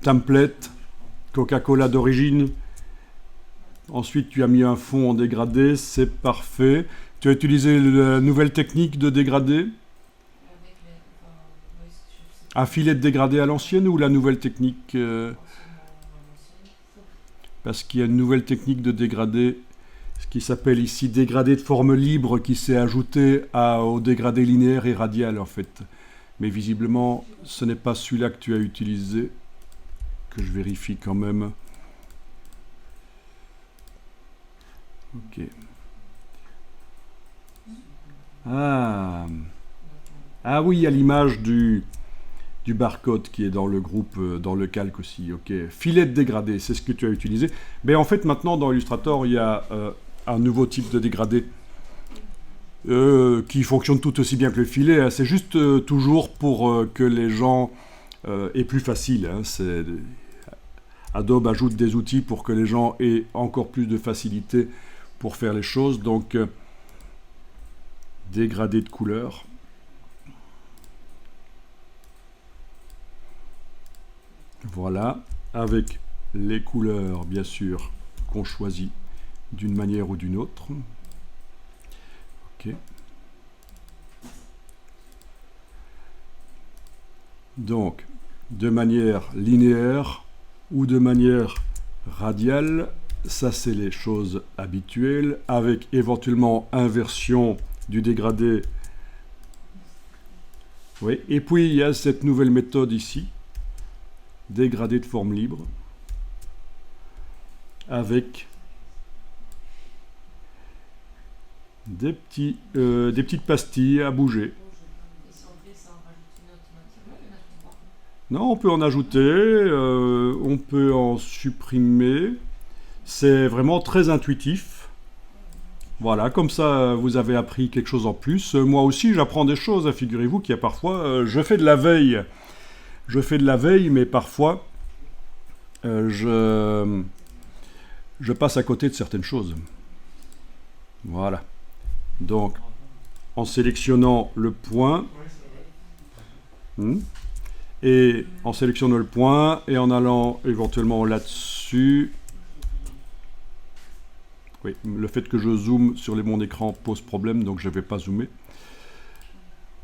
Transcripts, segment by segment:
template, Coca-Cola d'origine. Ensuite, tu as mis un fond en dégradé, c'est parfait. Tu as utilisé la nouvelle technique de dégradé? Un filet de dégradé à l'ancienne ou la nouvelle technique parce qu'il y a une nouvelle technique de dégradé, ce qui s'appelle ici dégradé de forme libre, qui s'est ajouté au dégradé linéaire et radial en fait. Mais visiblement, ce n'est pas celui-là que tu as utilisé, que je vérifie quand même. Ok. Ah, ah oui, il y a l'image du barcode qui est dans le groupe, dans le calque aussi. Ok. Filet de dégradé, c'est ce que tu as utilisé. Mais en fait, maintenant, dans Illustrator, il y a un nouveau type de dégradé qui fonctionne tout aussi bien que le filet. Hein. C'est juste toujours pour que les gens aient plus facile. Hein. Adobe ajoute des outils pour que les gens aient encore plus de facilité pour faire les choses. Donc, dégradé de couleur. Voilà, avec les couleurs, bien sûr, qu'on choisit d'une manière ou d'une autre. Ok. Donc, de manière linéaire ou de manière radiale, ça c'est les choses habituelles, avec éventuellement inversion du dégradé. Oui. Et puis il y a cette nouvelle méthode ici, dégradé de forme libre, avec des petites pastilles à bouger. Non, on peut en ajouter, on peut en supprimer. C'est vraiment très intuitif. Voilà, comme ça, vous avez appris quelque chose en plus. Moi aussi, j'apprends des choses. Figurez-vous qu'il y a parfois... je fais de la veille. Je fais de la veille, mais parfois, je passe à côté de certaines choses. Voilà. Donc, en sélectionnant le point, et en sélectionnant le point, et en allant éventuellement là-dessus, oui, le fait que je zoome sur mon écran pose problème, donc je ne vais pas zoomer.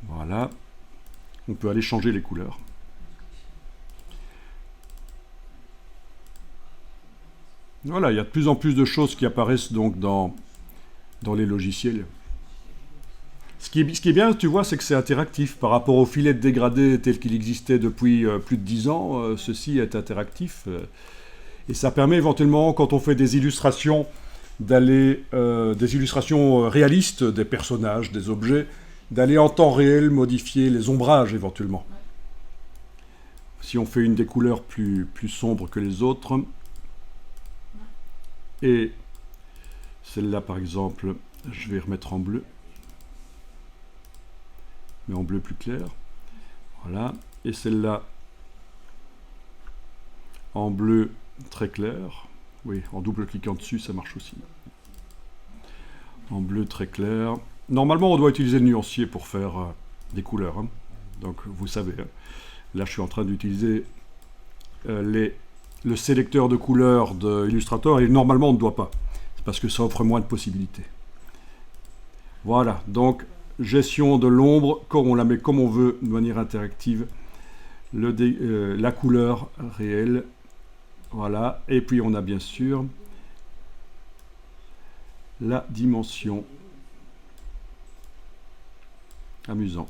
Voilà. On peut aller changer les couleurs. Voilà, il y a de plus en plus de choses qui apparaissent donc dans les logiciels. Ce qui est bien, tu vois, c'est que c'est interactif. Par rapport au filet de dégradé tel qu'il existait depuis plus de 10 ans, ceci est interactif. Et ça permet éventuellement, quand on fait des illustrations, des illustrations réalistes des personnages, des objets, d'aller en temps réel modifier les ombrages éventuellement. Si on fait une des couleurs plus sombres que les autres, et celle-là par exemple, je vais remettre en bleu, mais en bleu plus clair, voilà, et celle-là en bleu très clair, oui, en double cliquant dessus ça marche aussi, en bleu très clair. Normalement on doit utiliser le nuancier pour faire des couleurs, hein. Donc vous savez, hein. Là je suis en train d'utiliser le sélecteur de couleurs de Illustrator, et normalement on ne doit pas, c'est parce que ça offre moins de possibilités. Voilà, donc gestion de l'ombre, comme on la met comme on veut, de manière interactive, la couleur réelle, voilà, et puis on a bien sûr la dimension. Amusant.